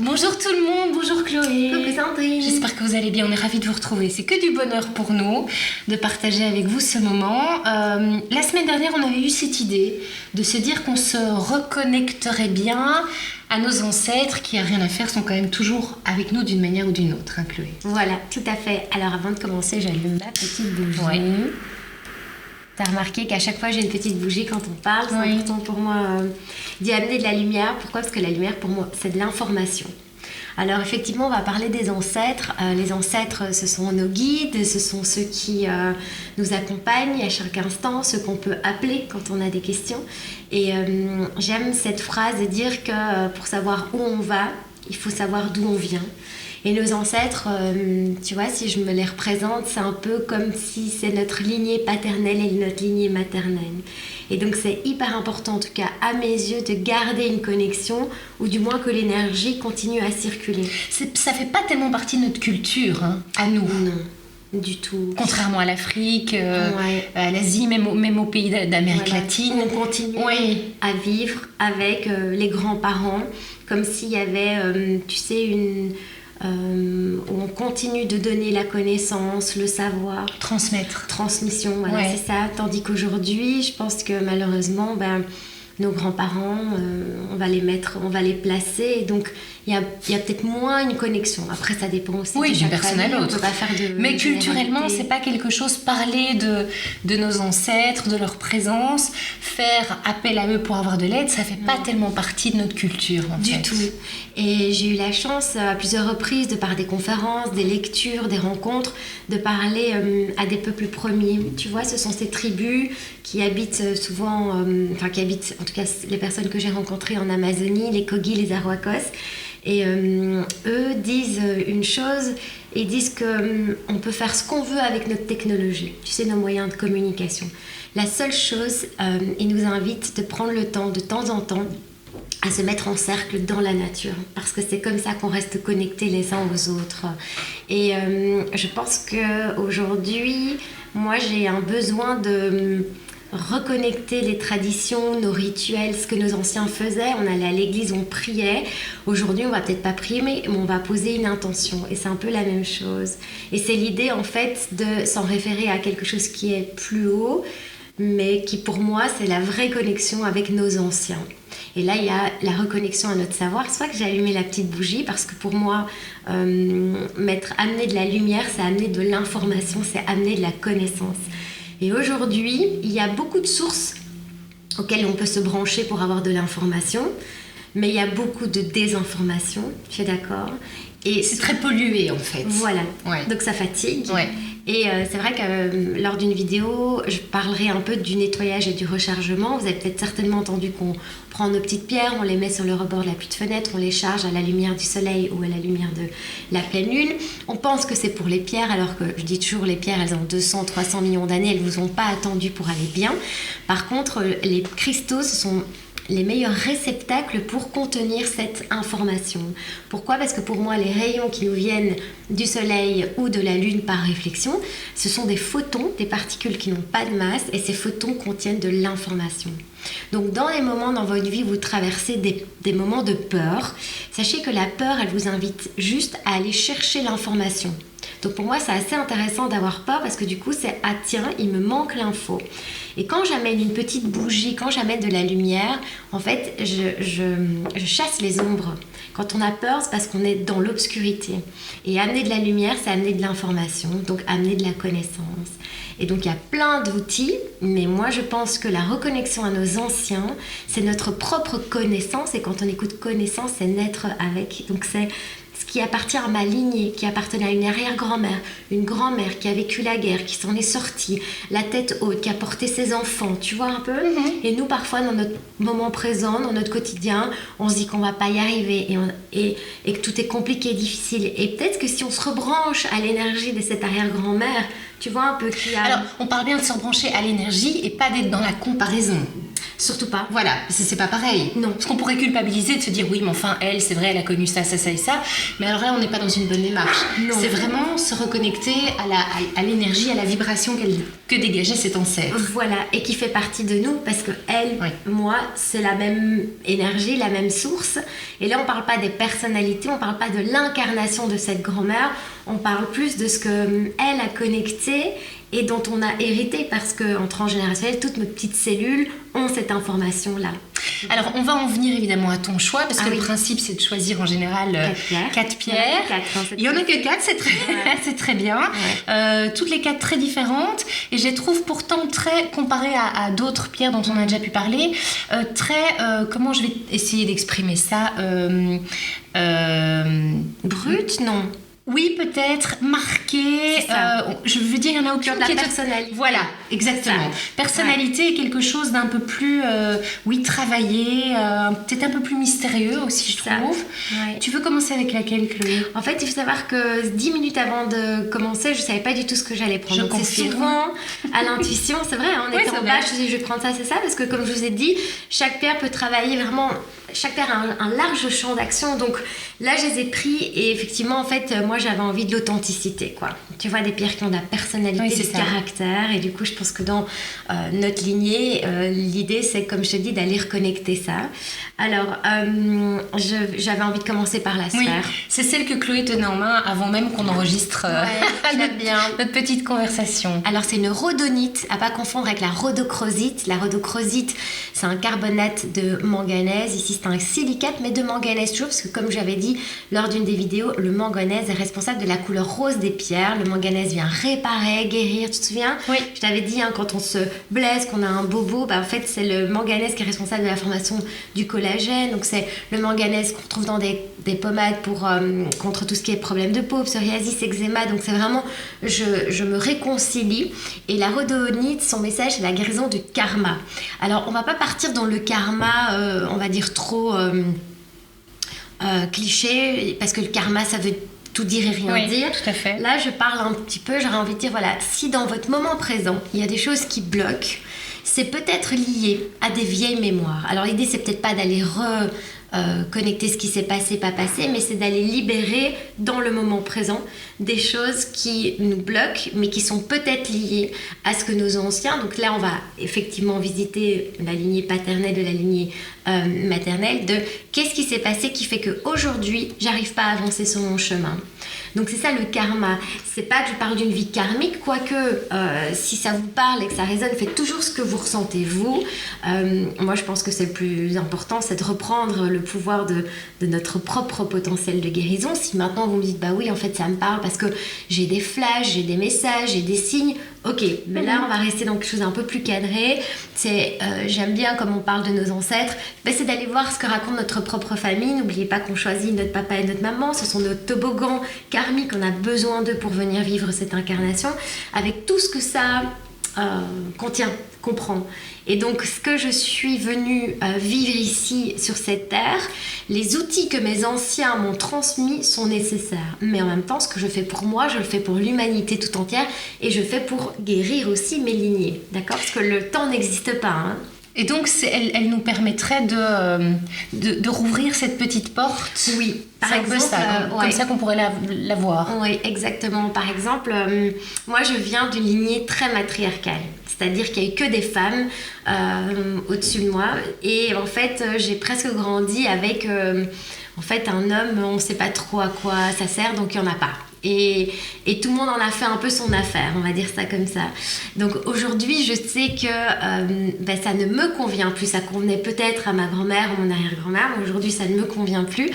Bonjour tout le monde, bonjour Chloé. Coucou Sandrine. J'espère que vous allez bien, on est ravis de vous retrouver. C'est que du bonheur pour nous de partager avec vous ce moment. La semaine dernière, on avait eu cette idée de se dire qu'on se reconnecterait bien à nos ancêtres qui, à rien à faire, sont quand même toujours avec nous d'une manière ou d'une autre, hein, Chloé. Voilà, tout à fait. Alors avant de commencer, j'allume ma petite bougie. Ouais. T'as remarqué qu'à chaque fois j'ai une petite bougie quand on parle, c'est Oui. important pour moi d'y amener de la lumière. Pourquoi ? Parce que la lumière pour moi c'est de l'information. Alors effectivement on va parler des ancêtres. Les ancêtres ce sont nos guides, ce sont ceux qui nous accompagnent à chaque instant, ceux qu'on peut appeler quand on a des questions. Et j'aime cette phrase de dire que pour savoir où on va, il faut savoir d'où on vient. Et nos ancêtres, tu vois, si je me les représente, c'est un peu comme si c'est notre lignée paternelle et notre lignée maternelle. Et donc c'est hyper important, en tout cas à mes yeux, de garder une connexion, ou du moins que l'énergie continue à circuler. Ça fait pas tellement partie de notre culture, hein, à nous. Non, du tout. Contrairement à l'Afrique, Ouais. à l'Asie, même aux pays d'Amérique Voilà. latine. On continue Oui. à vivre avec les grands-parents, comme s'il y avait, tu sais, où on continue de donner la connaissance, le savoir. Transmission, voilà, Ouais. c'est ça. Tandis qu'aujourd'hui, je pense que malheureusement, nos grands-parents, on va les placer. Et donc, il y a peut-être moins une connexion. Après, ça dépend aussi Oui, de d'une chaque personne à famille. On l'autre. peut pas faire de Mais culturellement, généralité. c'est pas quelque chose, parler de nos ancêtres, de leur présence, faire appel à eux pour avoir de l'aide, ça fait pas tellement partie de notre culture, en Du fait. tout. Et j'ai eu la chance à plusieurs reprises, de par des conférences, des lectures, des rencontres, de parler à des peuples premiers. Tu vois, ce sont ces tribus qui habitent souvent, qui habitent, en tout cas les personnes que j'ai rencontrées en Amazonie, les Kogi, les Arhuacos. Et eux disent une chose, ils disent qu'on peut faire ce qu'on veut avec notre technologie, tu sais, nos moyens de communication. La seule chose, ils nous invitent de prendre le temps, de temps en temps, à se mettre en cercle dans la nature, parce que c'est comme ça qu'on reste connectés les uns aux autres. Et je pense qu'aujourd'hui, moi j'ai un besoin de reconnecter les traditions, nos rituels, ce que nos anciens faisaient. On allait à l'église, on priait. Aujourd'hui, on va peut-être pas prier, mais on va poser une intention. Et c'est un peu la même chose. Et c'est l'idée, en fait, de s'en référer à quelque chose qui est plus haut, mais qui, pour moi, c'est la vraie connexion avec nos anciens. Et là, il y a la reconnexion à notre savoir. C'est pour ça que j'ai allumé la petite bougie, parce que pour moi, amener de la lumière, c'est amener de l'information, c'est amener de la connaissance. Et aujourd'hui, il y a beaucoup de sources auxquelles on peut se brancher pour avoir de l'information, mais il y a beaucoup de désinformation, tu es d'accord ? Et C'est très pollué, en fait. voilà, Ouais. donc ça fatigue. Ouais. Et c'est vrai que lors d'une vidéo, je parlerai un peu du nettoyage et du rechargement. Vous avez peut-être certainement entendu qu'on prend nos petites pierres, on les met sur le rebord de la pluie de fenêtre, on les charge à la lumière du soleil ou à la lumière de la pleine lune. On pense que c'est pour les pierres, alors que je dis toujours les pierres, elles ont 200, 300 millions d'années, elles ne vous ont pas attendu pour aller bien. Par contre, les cristaux, ce sont les meilleurs réceptacles pour contenir cette information. Pourquoi ? Parce que pour moi, les rayons qui nous viennent du soleil ou de la lune par réflexion, ce sont des photons, des particules qui n'ont pas de masse, et ces photons contiennent de l'information. Donc dans les moments dans votre vie où vous traversez des moments de peur, sachez que la peur, elle vous invite juste à aller chercher l'information. Donc pour moi, c'est assez intéressant d'avoir peur, parce que du coup, c'est « Ah tiens, il me manque l'info ». Et quand j'amène une petite bougie, quand j'amène de la lumière, en fait, je chasse les ombres. Quand on a peur, c'est parce qu'on est dans l'obscurité. Et amener de la lumière, c'est amener de l'information, donc amener de la connaissance. Et donc, il y a plein d'outils, mais moi, je pense que la reconnexion à nos anciens, c'est notre propre connaissance. Et quand on écoute connaissance, c'est naître avec. Donc, c'est ce qui appartient à ma lignée, qui appartenait à une arrière-grand-mère, une grand-mère qui a vécu la guerre, qui s'en est sortie, la tête haute, qui a porté ses enfants, tu vois un peu. Et nous, parfois, dans notre moment présent, dans notre quotidien, on se dit qu'on va pas y arriver et que tout est compliqué, difficile. Et peut-être que si on se rebranche à l'énergie de cette arrière-grand-mère, tu vois un peu qui a... Alors, on parle bien de se rebrancher à l'énergie et pas d'être dans la comparaison. Surtout pas. Voilà, c'est pas pareil. Non. Parce qu'on pourrait culpabiliser de se dire oui, mais enfin, elle, c'est vrai, elle a connu ça, ça, ça et ça. Mais alors là, on n'est pas dans une bonne démarche. Non. C'est vraiment se reconnecter à l'énergie, à la vibration que dégageait cet ancêtre. Voilà, et qui fait partie de nous parce que elle, Oui. moi, c'est la même énergie, la même source. Et là, on parle pas des personnalités, on parle pas de l'incarnation de cette grand-mère, on parle plus de ce que elle a connecté et dont on a hérité parce qu'en transgénérationnel, toutes nos petites cellules ont cette information-là. Alors, on va en venir évidemment à ton choix, parce que oui. le principe, c'est de choisir en général 4 pierres. Il y en a que 4, c'est très, c'est très bien. Ouais. Toutes les 4 très différentes. Et je les trouve pourtant très, comparées à d'autres pierres dont on a déjà pu parler, très, comment je vais essayer d'exprimer ça Brut, non. Oui, peut-être, marqué. Je veux dire, il y en a aucune de la qui est... personnalité. Voilà, exactement. Personnalité est quelque chose d'un peu plus, travaillé, peut-être un peu plus mystérieux aussi, je trouve. Ouais. Tu veux commencer avec laquelle, Chloé? En fait, il faut savoir que 10 minutes avant de commencer, je ne savais pas du tout ce que j'allais prendre. Donc, c'est souvent à l'intuition, c'est vrai. On était en bas, je me suis dit, je vais prendre ça, c'est ça. Parce que, comme je vous ai dit, chaque pierre peut travailler vraiment... Chaque pierre a un large champ d'action. Donc là, je les ai pris et effectivement, en fait, moi, j'avais envie de l'authenticité, quoi. Tu vois, des pierres qui ont de la personnalité, du caractère. Et du coup, je pense que dans notre lignée, l'idée, c'est, comme je te dis, d'aller reconnecter ça. Alors, j'avais envie de commencer par la sphère. Oui, c'est celle que Chloé tenait en main avant même qu'on enregistre notre petite conversation. Alors, c'est une rhodonite, à pas confondre avec la rhodochrosite. La rhodochrosite, c'est un carbonate de manganèse. Ici, c'est un silicate, mais de manganèse toujours, parce que comme j'avais dit lors d'une des vidéos, le manganèse est responsable de la couleur rose des pierres. Le manganèse vient réparer, guérir, tu te souviens? Oui. Je t'avais dit, quand on se blesse, qu'on a un bobo, en fait, c'est le manganèse qui est responsable de la formation du collagène. Donc, c'est le manganèse qu'on trouve dans des pommades contre tout ce qui est problème de peau, psoriasis, eczéma. Donc, c'est vraiment, je me réconcilie. Et la rhodonite, son message, c'est la guérison du karma. Alors, on va pas partir dans le karma, on va dire trop cliché, parce que le karma, ça veut tout dire et rien dire. Tout à fait. Là, je parle un petit peu, j'aurais envie de dire, voilà, si dans votre moment présent, il y a des choses qui bloquent, c'est peut-être lié à des vieilles mémoires. Alors, l'idée, c'est peut-être pas d'aller connecter ce qui s'est passé, pas passé, mais c'est d'aller libérer dans le moment présent des choses qui nous bloquent, mais qui sont peut-être liées à ce que nos anciens, donc là on va effectivement visiter la lignée paternelle de la lignée maternelle, de qu'est-ce qui s'est passé qui fait qu'aujourd'hui j'arrive pas à avancer sur mon chemin. Donc c'est ça le karma. C'est pas que je parle d'une vie karmique, quoique si ça vous parle et que ça résonne, faites toujours ce que vous ressentez vous. Moi je pense que c'est le plus important, c'est de reprendre le pouvoir de notre propre potentiel de guérison. Si maintenant vous me dites bah oui en fait ça me parle parce que j'ai des flashs, j'ai des messages, j'ai des signes, ok, mais là on va rester dans quelque chose d'un peu plus cadré. J'aime bien comme on parle de nos ancêtres, c'est d'aller voir ce que raconte notre propre famille. N'oubliez pas qu'on choisit notre papa et notre maman, ce sont nos toboggans karmiques, on a besoin d'eux pour venir vivre cette incarnation avec tout ce que ça contient, comprend. Et donc ce que je suis venue vivre ici sur cette terre, les outils que mes anciens m'ont transmis sont nécessaires, mais en même temps ce que je fais pour moi, je le fais pour l'humanité tout entière et je fais pour guérir aussi mes lignées, d'accord, parce que le temps n'existe pas, hein. Et donc, elle nous permettrait de rouvrir cette petite porte. Oui, par exemple. Comme ça qu'on pourrait la voir. Oui, exactement. Par exemple, moi, je viens d'une lignée très matriarcale. C'est-à-dire qu'il n'y a eu que des femmes au-dessus de moi. Et en fait, j'ai presque grandi avec un homme, on ne sait pas trop à quoi ça sert, donc il n'y en a pas. Et tout le monde en a fait un peu son affaire, on va dire ça comme ça. Donc aujourd'hui, je sais que ça ne me convient plus. Ça convenait peut-être à ma grand-mère ou mon arrière-grand-mère, mais aujourd'hui, ça ne me convient plus.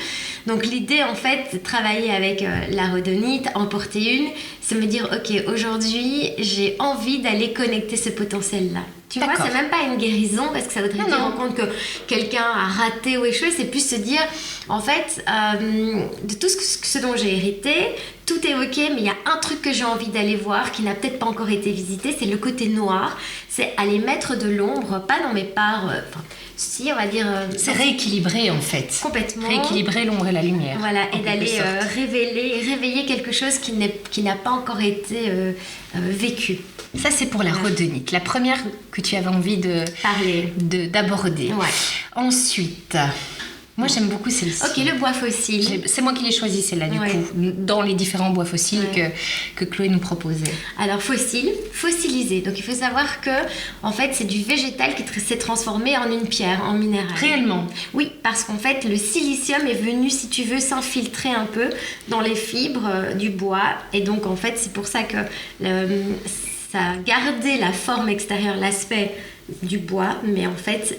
Donc l'idée, en fait, c'est de travailler avec la rhodonite, en porter une, c'est me dire, ok, aujourd'hui, j'ai envie d'aller connecter ce potentiel-là. Tu vois, c'est même pas une guérison parce que ça voudrait dire rendre compte que quelqu'un a raté ou échoué, c'est plus se dire, en fait, de tout ce dont j'ai hérité, tout est ok, mais il y a un truc que j'ai envie d'aller voir qui n'a peut-être pas encore été visité, c'est le côté noir, c'est aller mettre de l'ombre, pas dans mes parts, si on va dire... c'est rééquilibrer en fait. Complètement. Rééquilibrer l'ombre et la lumière. Voilà, et d'aller réveiller quelque chose qui n'a pas encore été vécu. Ça, c'est pour la rhodonite, la première que tu avais envie d'aborder. Ouais. Ensuite, moi j'aime beaucoup celle-ci. Ok, le bois fossile. C'est moi qui l'ai choisi celle-là du coup, dans les différents bois fossiles que Chloé nous proposait. Alors fossilisé. Donc il faut savoir que en fait c'est du végétal qui s'est transformé en une pierre, en minéral. Réellement? Oui, parce qu'en fait le silicium est venu, si tu veux, s'infiltrer un peu dans les fibres du bois. Et donc en fait c'est pour ça que ça a gardé la forme extérieure, l'aspect du bois, mais en fait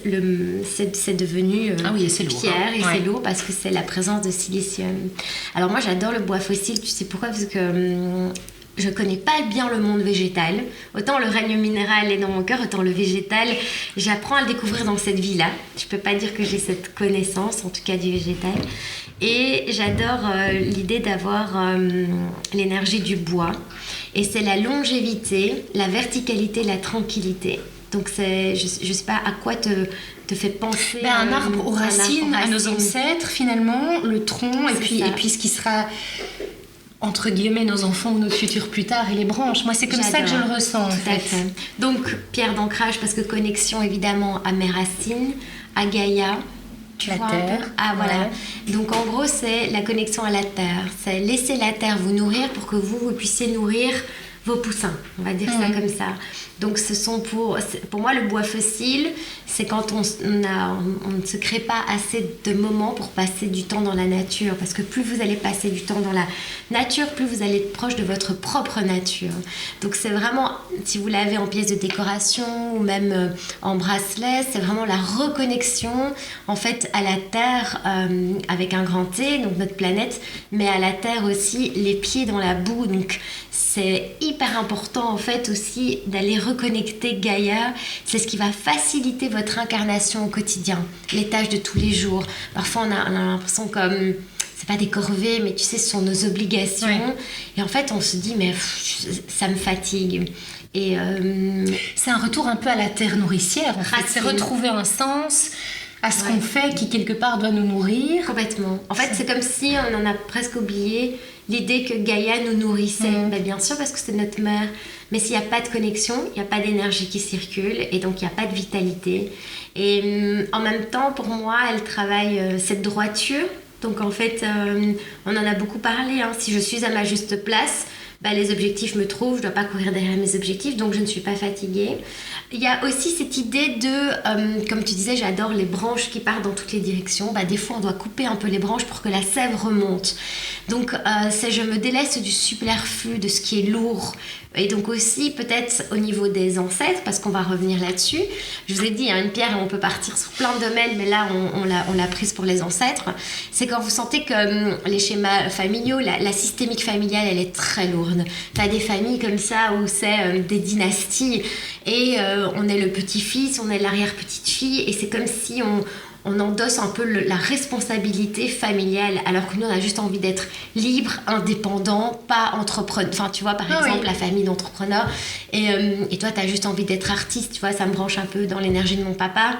c'est devenu pierre et c'est lourd parce que c'est la présence de silicium. Alors moi j'adore le bois fossile, tu sais pourquoi? Parce que je connais pas bien le monde végétal. Autant le règne minéral est dans mon cœur, autant le végétal, j'apprends à le découvrir dans cette vie-là. Je peux pas dire que j'ai cette connaissance, en tout cas du végétal. Et j'adore l'idée d'avoir l'énergie du bois. Et c'est la longévité, la verticalité, la tranquillité. Donc je sais pas à quoi te fait penser. Un arbre aux racines, à nos ancêtres finalement, le tronc, et puis ce qui sera entre guillemets nos enfants ou nos futurs plus tard, et les branches. Moi c'est comme ça que je le ressens. Tout à fait. Donc pierre d'ancrage parce que connexion évidemment à mes racines, à Gaïa. La terre. Voilà. Donc en gros c'est la connexion à la terre. C'est laisser la terre vous nourrir pour que vous puissiez nourrir vos poussins, on va dire ça comme ça. Donc ce sont pour moi le bois fossile, c'est quand on ne se crée pas assez de moments pour passer du temps dans la nature, parce que plus vous allez passer du temps dans la nature, plus vous allez être proche de votre propre nature. Donc c'est vraiment, si vous l'avez en pièce de décoration ou même en bracelet, c'est vraiment la reconnexion en fait à la terre avec un grand T, donc notre planète, mais à la terre aussi, les pieds dans la boue. Donc c'est hyper important en fait aussi d'aller reconnecter Gaïa. C'est ce qui va faciliter votre incarnation au quotidien, les tâches de tous les jours. Parfois on a l'impression comme c'est pas des corvées, mais tu sais ce sont nos obligations. Et en fait on se dit mais ça me fatigue. Et c'est un retour un peu à la terre nourricière en fait. C'est retrouver un sens à ce qu'on fait qui quelque part doit nous nourrir. Complètement. En fait c'est comme si on en a presque oublié l'idée que Gaïa nous nourrissait. Ben, bien sûr parce que c'est notre mère, mais s'il n'y a pas de connexion, il n'y a pas d'énergie qui circule et donc il n'y a pas de vitalité. Et en même temps pour moi elle travaille cette droiture. Donc en fait on en a beaucoup parlé, hein. Si je suis à ma juste place, les objectifs me trouvent, je ne dois pas courir derrière mes objectifs, donc je ne suis pas fatiguée. Il y a aussi cette idée de, comme tu disais, j'adore les branches qui partent dans toutes les directions. Des fois, on doit couper un peu les branches pour que la sève remonte. Donc, je me délaisse du superflu, de ce qui est lourd. Et donc aussi, peut-être au niveau des ancêtres, parce qu'on va revenir là-dessus. Je vous ai dit, une pierre, on peut partir sur plein de domaines, mais là, on l'a prise pour les ancêtres. C'est quand vous sentez que les schémas familiaux, la systémique familiale, elle est très lourde. T'as des familles comme ça où c'est des dynasties et on est le petit-fils, on est l'arrière-petite-fille et c'est comme si on endosse un peu la responsabilité familiale alors que nous on a juste envie d'être libre, indépendant, pas entrepreneur. Enfin tu vois par exemple la famille d'entrepreneurs et toi t'as juste envie d'être artiste, tu vois, ça me branche un peu dans l'énergie de mon papa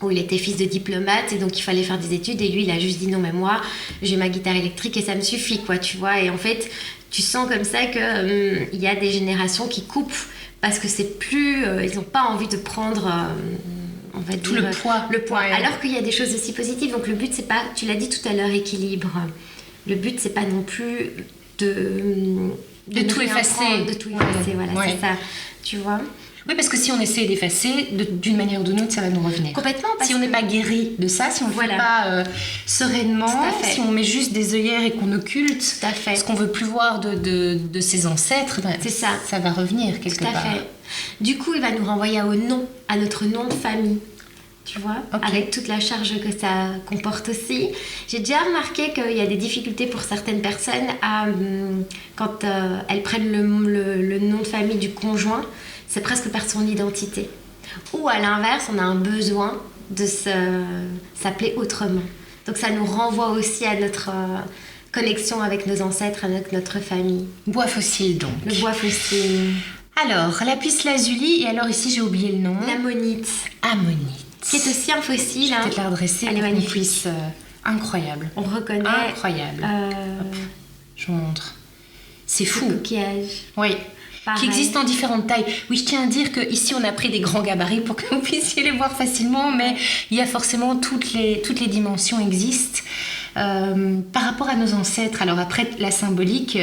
où il était fils de diplomate et donc il fallait faire des études et lui il a juste dit non mais moi j'ai ma guitare électrique et ça me suffit quoi, tu vois. Et en fait tu sens comme ça que y a des générations qui coupent parce que c'est plus ils n'ont pas envie de prendre on va tout dire, le poids alors qu'il y a des choses aussi positives. Donc le but c'est pas, tu l'as dit tout à l'heure, équilibre. Le but c'est pas non plus de tout effacer, voilà, c'est ça, tu vois. Oui, parce que si on essaie d'effacer, d'une manière ou d'une autre, ça va nous revenir. Complètement. Si on n'est pas guéri de ça, si on ne le fait pas sereinement, si on met juste des œillères et qu'on occulte ce qu'on ne veut plus voir de ses ancêtres, c'est ça. Ça va revenir quelque part. Tout à fait. Du coup, il va nous renvoyer à notre nom de famille. Tu vois, avec toute la charge que ça comporte aussi. J'ai déjà remarqué qu'il y a des difficultés pour certaines personnes quand elles prennent le nom de famille du conjoint, c'est presque perdre son identité. Ou à l'inverse, on a un besoin de s'appeler autrement. Donc ça nous renvoie aussi à notre connexion avec nos ancêtres, avec notre famille. Bois fossile donc. Le bois fossile. Alors, lapis lazuli, et alors ici j'ai oublié le nom. L'ammonite. Ammonite. qui est aussi un fossile. Je vais peut-être la redresser. Elle est magnifique. Incroyable. On reconnaît. Incroyable. Hop, je vous montre. C'est fou. Le coquillage. Oui. Pareil. Qui existent en différentes tailles. Oui, je tiens à dire qu'ici on a pris des grands gabarits pour que vous puissiez les voir facilement, mais il y a forcément toutes les dimensions existent. Par rapport à nos ancêtres, alors après la symbolique...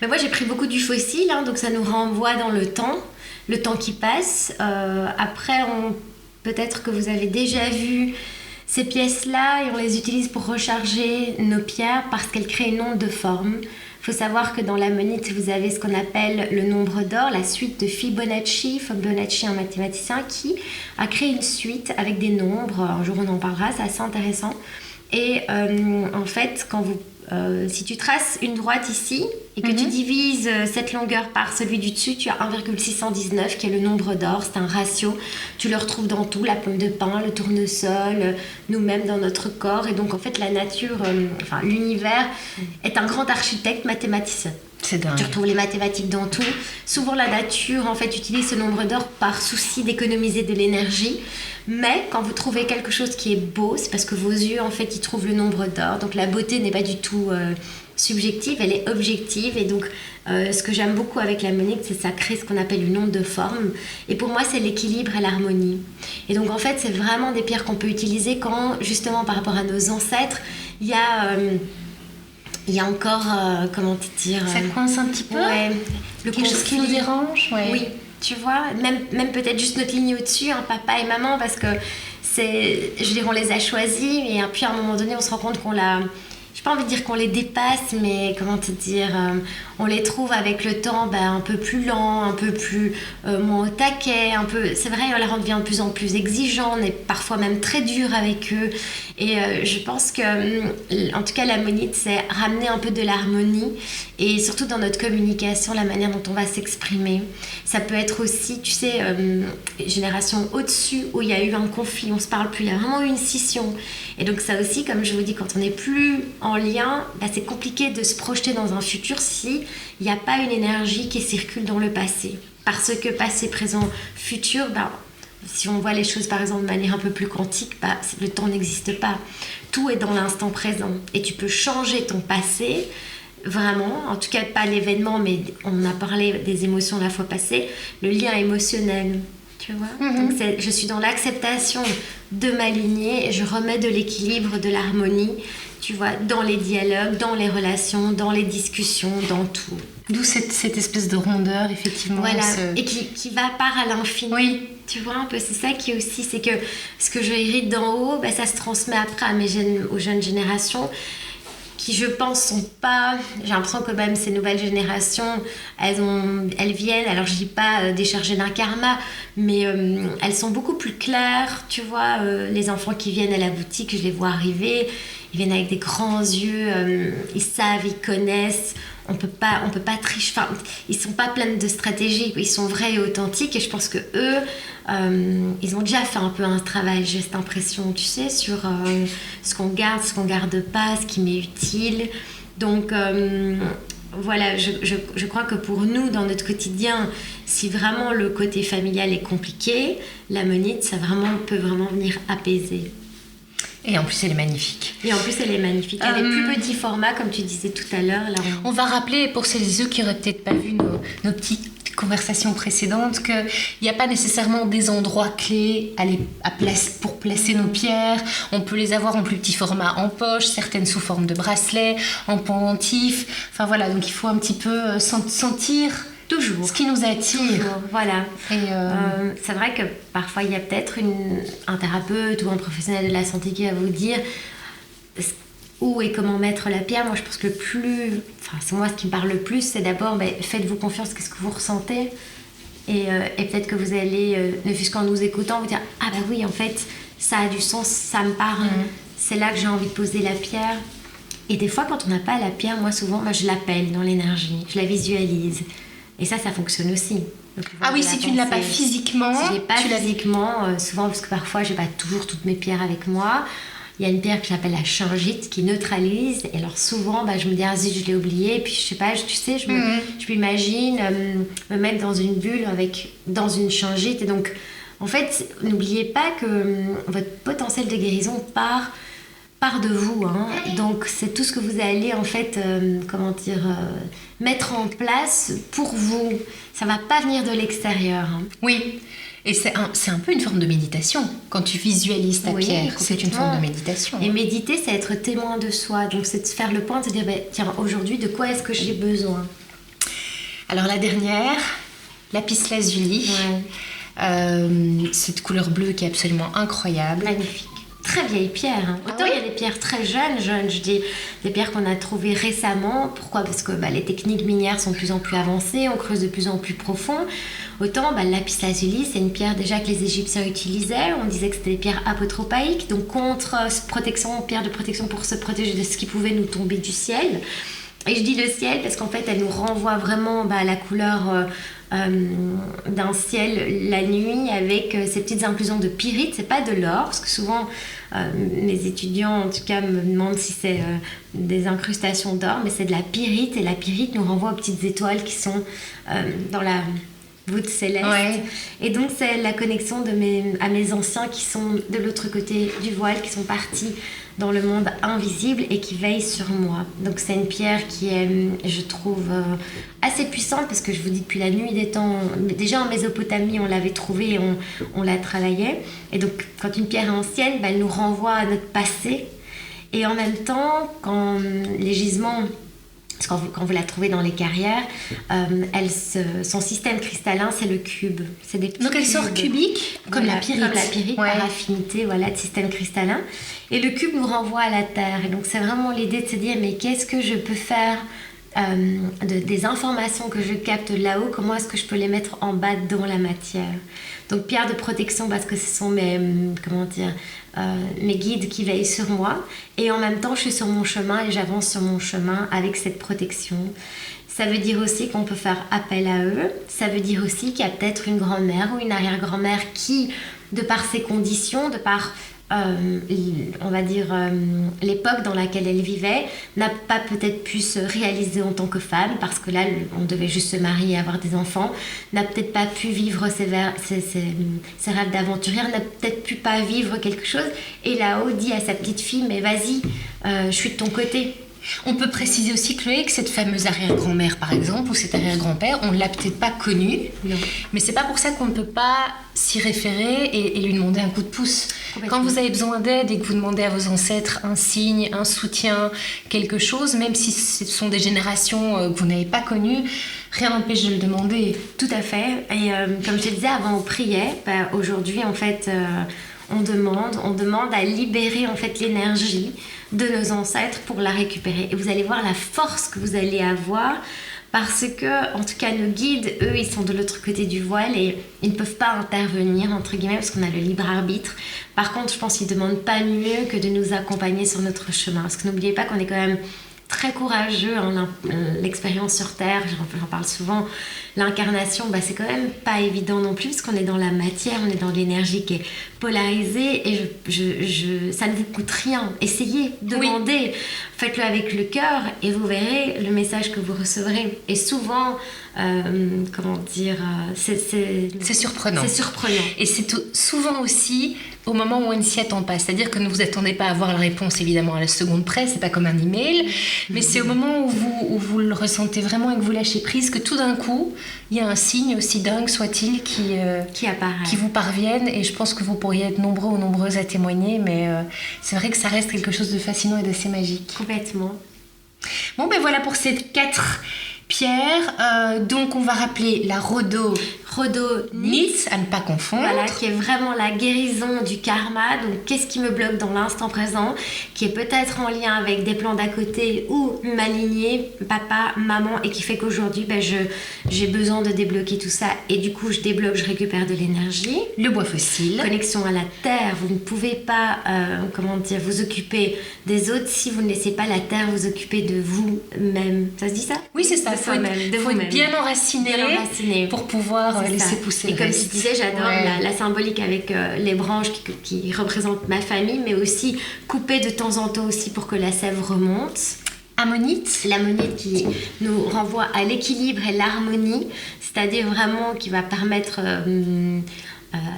Mais moi j'ai pris beaucoup du fossile, donc ça nous renvoie dans le temps qui passe. Après, peut-être que vous avez déjà vu ces pièces-là et on les utilise pour recharger nos pierres parce qu'elles créent une onde de forme. Il faut savoir que dans l'ammonite, vous avez ce qu'on appelle le nombre d'or, la suite de Fibonacci. Fibonacci, un mathématicien qui a créé une suite avec des nombres. Un jour, on en parlera, c'est assez intéressant. Et en fait, si tu traces une droite ici et que tu divises cette longueur par celui du dessus, tu as 1,619 qui est le nombre d'or, c'est un ratio. Tu le retrouves dans tout, la pomme de pin, le tournesol, nous-mêmes dans notre corps. Et donc en fait, la nature, l'univers est un grand architecte mathématicien. C'est dingue. Tu retrouves les mathématiques dans tout. Souvent, la nature, en fait, utilise ce nombre d'or par souci d'économiser de l'énergie. Mais quand vous trouvez quelque chose qui est beau, c'est parce que vos yeux, en fait, ils trouvent le nombre d'or. Donc, la beauté n'est pas du tout subjective, elle est objective. Et donc, ce que j'aime beaucoup avec l'ammonite, c'est que ça crée ce qu'on appelle une onde de forme. Et pour moi, c'est l'équilibre et l'harmonie. Et donc, en fait, c'est vraiment des pierres qu'on peut utiliser quand, justement, par rapport à nos ancêtres, il y a encore, comment te dire... Ça coince un petit peu. Ouais. Quelque chose qui nous dérange. Ouais. Oui, tu vois, même peut-être juste notre ligne au-dessus, papa et maman, parce que on les a choisis, et puis à un moment donné, on se rend compte qu'on l'a... J'ai pas envie de dire qu'on les dépasse, mais comment te dire, on les trouve avec le temps un peu plus lents, un peu plus moins au taquet, c'est vrai, on les devient de plus en plus exigeants, on est parfois même très dur avec eux. Et je pense que, en tout cas, l'ammonite, c'est ramener un peu de l'harmonie et surtout dans notre communication, la manière dont on va s'exprimer. Ça peut être aussi, tu sais, génération au-dessus où il y a eu un conflit, on se parle plus, il y a vraiment eu une scission. Et donc ça aussi, comme je vous dis, quand on n'est plus en lien, c'est compliqué de se projeter dans un futur si il n'y a pas une énergie qui circule dans le passé. Parce que passé, présent, futur, si on voit les choses par exemple de manière un peu plus quantique, le temps n'existe pas. Tout est dans l'instant présent. Et tu peux changer ton passé, vraiment, en tout cas pas l'événement, mais on a parlé des émotions la fois passée, le lien émotionnel. Tu vois, donc je suis dans l'acceptation de ma lignée et je remets de l'équilibre, de l'harmonie, tu vois, dans les dialogues, dans les relations, dans les discussions, dans tout. D'où cette espèce de rondeur, effectivement. Voilà, et qui va part à l'infini. Oui. Tu vois, un peu, c'est ça qui est aussi, c'est que ce que je hérite d'en haut, ça se transmet après aux jeunes générations, qui je pense sont pas, j'ai l'impression que même ces nouvelles générations elles viennent, alors je dis pas déchargées d'un karma, mais elles sont beaucoup plus claires, tu vois, les enfants qui viennent à la boutique, je les vois arriver, ils viennent avec des grands yeux, ils savent, ils connaissent, on peut pas tricher, enfin, ils sont pas pleins de stratégies, ils sont vrais et authentiques, et je pense que eux ils ont déjà fait un peu un travail, j'ai cette impression, tu sais, sur ce qu'on garde pas, ce qui m'est utile. Donc voilà, je crois que pour nous, dans notre quotidien, si vraiment le côté familial est compliqué, l'ammonite, ça peut vraiment venir apaiser. Et en plus, elle est magnifique. Elle est plus petit format, comme tu disais tout à l'heure. Là, on va rappeler, pour celles et ceux qui n'auraient peut-être pas vu nos petites conversations précédentes, qu'il n'y a pas nécessairement des endroits clés pour placer nos pierres. On peut les avoir en plus petit format en poche, certaines sous forme de bracelet, en pendentif. Enfin voilà, donc il faut un petit peu sentir toujours ce qui nous attire. Toujours, voilà. Et c'est vrai que parfois il y a peut-être un thérapeute ou un professionnel de la santé qui va vous dire où et comment mettre la pierre. Moi je pense que c'est moi ce qui me parle le plus, c'est d'abord faites-vous confiance, qu'est-ce que vous ressentez, et peut-être que vous allez, ne fût-ce qu'en nous écoutant, vous dire oui, en fait ça a du sens, ça me parle, c'est là que j'ai envie de poser la pierre. Et des fois quand on n'a pas la pierre, moi souvent je l'appelle dans l'énergie, je la visualise. Et ça fonctionne aussi. Donc, oui, si tu ne l'as pas physiquement. Si je l'ai pas physiquement, souvent, parce que parfois, je n'ai pas toujours toutes mes pierres avec moi. Il y a une pierre que j'appelle la shungite qui neutralise. Et alors, souvent, je me dis, zut, je l'ai oublié. Et puis, je sais pas, tu sais, je m'imagine me mettre dans une bulle dans une shungite. Et donc, En fait, n'oubliez pas que votre potentiel de guérison part de vous, hein. Donc c'est tout ce que vous allez en fait mettre en place pour vous. Ça va pas venir de l'extérieur, hein. Oui, et c'est un peu une forme de méditation. Quand tu visualises ta pierre, c'est une forme de méditation. Et méditer, c'est être témoin de soi. Donc c'est de faire le point, de se dire, tiens, aujourd'hui, de quoi est-ce que j'ai besoin? Alors la dernière, lapis lazuli, cette couleur bleue qui est absolument incroyable. Magnifique. Très vieille pierre, hein. Autant il y a des pierres très jeunes, je dis des pierres qu'on a trouvées récemment. Pourquoi? Parce que les techniques minières sont de plus en plus avancées, on creuse de plus en plus profond. Autant le lapis lazuli, c'est une pierre déjà que les Égyptiens utilisaient. On disait que c'était des pierres apotropaïques, donc pierre de protection pour se protéger de ce qui pouvait nous tomber du ciel. Et je dis le ciel parce qu'en fait, elle nous renvoie vraiment à la couleur d'un ciel la nuit avec ces petites inclusions de pyrite. C'est pas de l'or, parce que souvent mes étudiants en tout cas me demandent si c'est des incrustations d'or, mais c'est de la pyrite, et la pyrite nous renvoie aux petites étoiles qui sont dans la voûte céleste. Ouais. Et donc c'est la connexion à mes anciens qui sont de l'autre côté du voile, qui sont partis dans le monde invisible et qui veillent sur moi. Donc c'est une pierre qui est, je trouve, assez puissante, parce que je vous dis, depuis la nuit des temps, déjà en Mésopotamie on l'avait trouvée et on la travaillait. Et donc quand une pierre est ancienne, elle nous renvoie à notre passé. Et en même temps, quand les gisements, parce que quand vous la trouvez dans les carrières, son système cristallin, c'est le cube. C'est des petits Donc elle cubes. sort cubique, comme la pyrite. Comme la pyrite, par affinité, de système cristallin. Et le cube nous renvoie à la terre. Et donc c'est vraiment l'idée de se dire, mais qu'est-ce que je peux faire des informations que je capte là-haut, comment est-ce que je peux les mettre en bas dans la matière? Donc pierre de protection, parce que ce sont mes guides qui veillent sur moi, et en même temps je suis sur mon chemin et j'avance sur mon chemin avec cette protection. Ça veut dire aussi qu'on peut faire appel à eux. Ça veut dire aussi qu'il y a peut-être une grand-mère ou une arrière-grand-mère qui, de par ses conditions, de par l'époque dans laquelle elle vivait, n'a pas peut-être pu se réaliser en tant que femme, parce que là on devait juste se marier et avoir des enfants, n'a peut-être pas pu vivre ses rêves d'aventurière, n'a peut-être pu pas vivre quelque chose, et là-haut dit à sa petite fille, mais vas-y, je suis de ton côté. On peut préciser aussi, Chloé, que cette fameuse arrière-grand-mère, par exemple, ou cet arrière-grand-père, on ne l'a peut-être pas connue, mais c'est pas pour ça qu'on ne peut pas s'y référer et lui demander un coup de pouce. Quand vous avez besoin d'aide et que vous demandez à vos ancêtres un signe, un soutien, quelque chose, même si ce sont des générations que vous n'avez pas connues, rien n'empêche de le demander. Tout à fait. Et comme je te disais, avant on priait, aujourd'hui en fait on demande à libérer en fait l'énergie de nos ancêtres pour la récupérer. Et vous allez voir la force que vous allez avoir, parce que, en tout cas, nos guides, eux, ils sont de l'autre côté du voile et ils ne peuvent pas intervenir, entre guillemets, parce qu'on a le libre arbitre. Par contre, je pense qu'ils ne demandent pas mieux que de nous accompagner sur notre chemin. Parce que n'oubliez pas qu'on est quand même très courageux, l'expérience sur Terre, j'en parle souvent, l'incarnation, c'est quand même pas évident non plus, parce qu'on est dans la matière, on est dans l'énergie qui est polarisée, et ça ne vous coûte rien. Essayez, demandez, faites-le avec le cœur, et vous verrez le message que vous recevrez. Et souvent, c'est surprenant. C'est surprenant. Et c'est souvent aussi au moment où on ne s'y attend pas. C'est-à-dire que ne vous attendez pas à avoir la réponse, évidemment, à la seconde près, c'est pas comme un email, mais c'est au moment où vous le ressentez vraiment et que vous lâchez prise, que tout d'un coup, il y a un signe, aussi dingue soit-il, qui apparaît, qui vous parvienne. Et je pense que vous pourriez être nombreux ou nombreuses à témoigner, mais c'est vrai que ça reste quelque chose de fascinant et d'assez magique. Complètement. Bon, voilà pour ces 4 pierres. Donc on va rappeler la rhodonite, à ne pas confondre. Voilà, qui est vraiment la guérison du karma. Donc qu'est-ce qui me bloque dans l'instant présent, qui est peut-être en lien avec des plans d'à côté ou ma lignée, papa, maman, et qui fait qu'aujourd'hui j'ai besoin de débloquer tout ça, et du coup je débloque, je récupère de l'énergie. Le bois fossile. Connexion à la terre. Vous ne pouvez pas vous occuper des autres si vous ne laissez pas la terre vous occuper de vous-même. Ça se dit ça? Oui, c'est ça. Il faut être bien enraciné pour pouvoir laisser pousser. Et comme je disais, j'adore la symbolique avec les branches qui représentent ma famille, mais aussi couper de temps en temps aussi pour que la sève remonte. Ammonite. L'ammonite qui nous renvoie à l'équilibre et l'harmonie, c'est-à-dire vraiment qui va permettre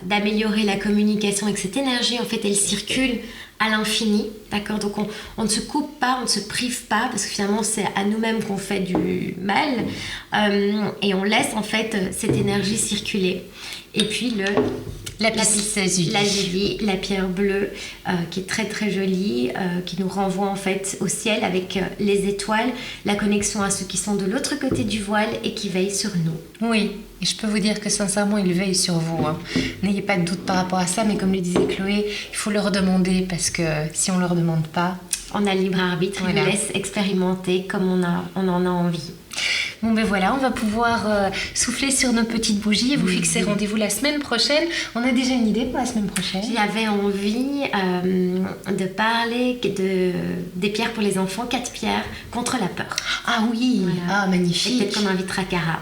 d'améliorer la communication et que cette énergie, en fait, elle circule à l'infini, d'accord? Donc on ne se coupe pas, on ne se prive pas, parce que finalement c'est à nous-mêmes qu'on fait du mal, et on laisse en fait cette énergie circuler. Et puis Lapis lazuli, la pierre bleue, qui est très très jolie, qui nous renvoie en fait au ciel avec les étoiles, la connexion à ceux qui sont de l'autre côté du voile et qui veillent sur nous. Oui, et je peux vous dire que sincèrement, ils veillent sur vous. Hein. N'ayez pas de doute par rapport à ça, mais comme le disait Chloé, il faut leur demander, parce que si on leur demande pas... On a libre arbitre, voilà. Ils nous laissent expérimenter comme on en a envie. Bon ben voilà, on va pouvoir souffler sur nos petites bougies et vous fixer rendez-vous la semaine prochaine. On a déjà une idée pour la semaine prochaine. J'avais envie de parler des pierres pour les enfants, 4 pierres contre la peur. Ah oui, voilà. Ah magnifique. Peut-être qu'on invitera Cara.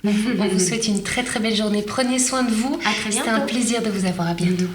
On vous souhaite une très très belle journée. Prenez soin de vous. À très bientôt. C'était un plaisir de vous avoir. À bientôt.